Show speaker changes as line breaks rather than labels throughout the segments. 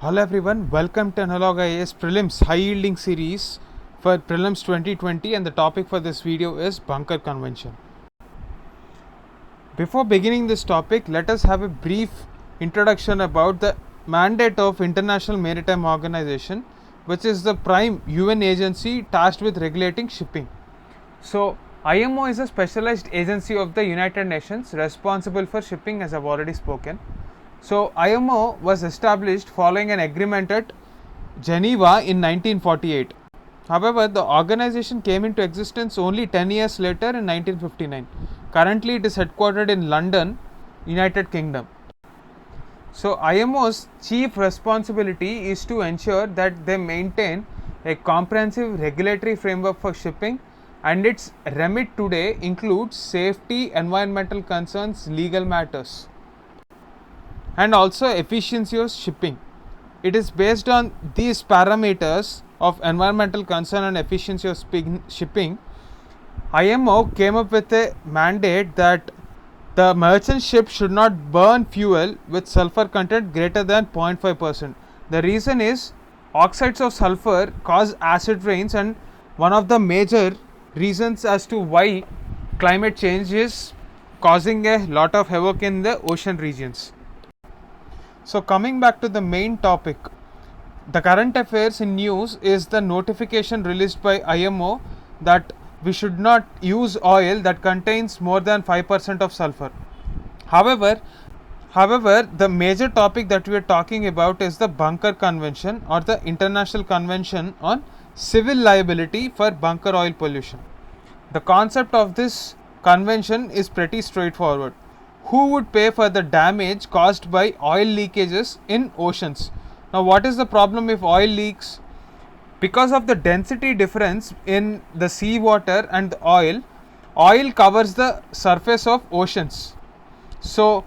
Hello everyone, welcome to Analog IAS Prelims High Yielding Series for Prelims 2020, and the topic for this video is Bunker Convention. Before beginning this topic, let us have a brief introduction about the mandate of International Maritime Organization, which is the prime UN agency tasked with regulating shipping. So, IMO is a specialized agency of the United Nations responsible for shipping, as I have already spoken. So, IMO was established following an agreement at Geneva in 1948. However, the organization came into existence only 10 years later in 1959. Currently, it is headquartered in London, United Kingdom. So, IMO's chief responsibility is to ensure that they maintain a comprehensive regulatory framework for shipping, and its remit today includes safety, environmental concerns, legal matters, and also efficiency of shipping. It is based on these parameters of environmental concern and efficiency of shipping. IMO came up with a mandate that the merchant ship should not burn fuel with sulfur content greater than 0.5%. The reason is oxides of sulfur cause acid rains, and one of the major reasons as to why climate change is causing a lot of havoc in the ocean regions. So, coming back to the main topic, the current affairs in news is the notification released by IMO that we should not use oil that contains more than 5% of sulfur. However, the major topic that we are talking about is the Bunker Convention, or the International Convention on Civil Liability for Bunker Oil Pollution. The concept of this convention is pretty straightforward. Who would pay for the damage caused by oil leakages in oceans? Now, what is the problem if oil leaks? Because of the density difference in the seawater and the oil covers the surface of oceans. So,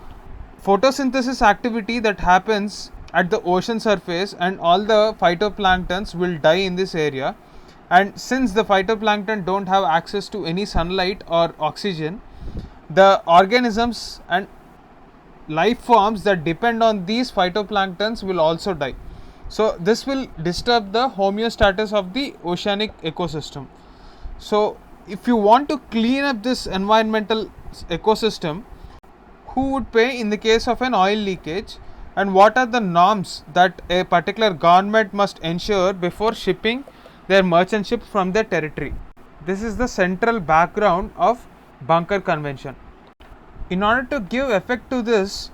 photosynthesis activity that happens at the ocean surface, and all the phytoplanktons will die in this area. And since the phytoplankton don't have access to any sunlight or oxygen, the organisms and life forms that depend on these phytoplanktons will also die. So, this will disturb the homeostasis of the oceanic ecosystem. So, if you want to clean up this environmental ecosystem, who would pay in the case of an oil leakage, and what are the norms that a particular government must ensure before shipping their merchant ship from their territory? This is the central background of Bunker Convention. In order to give effect to this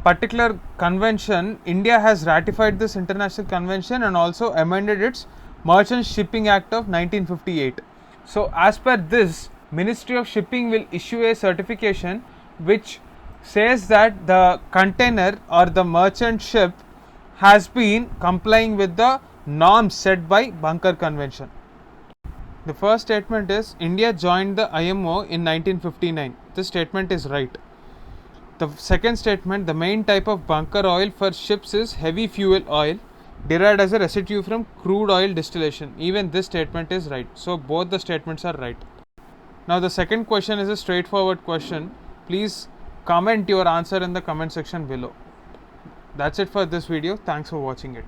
particular convention, India has ratified this international convention and also amended its Merchant Shipping Act of 1958. So, as per this, Ministry of Shipping will issue a certification which says that the container or the merchant ship has been complying with the norms set by Bunker Convention. The first statement is India joined the IMO in 1959. This statement is right. The second statement, the main type of bunker oil for ships is heavy fuel oil derived as a residue from crude oil distillation. Even this statement is right. So, both the statements are right. Now, the second question is a straightforward question. Please comment your answer in the comment section below. That's it for this video. Thanks for watching it.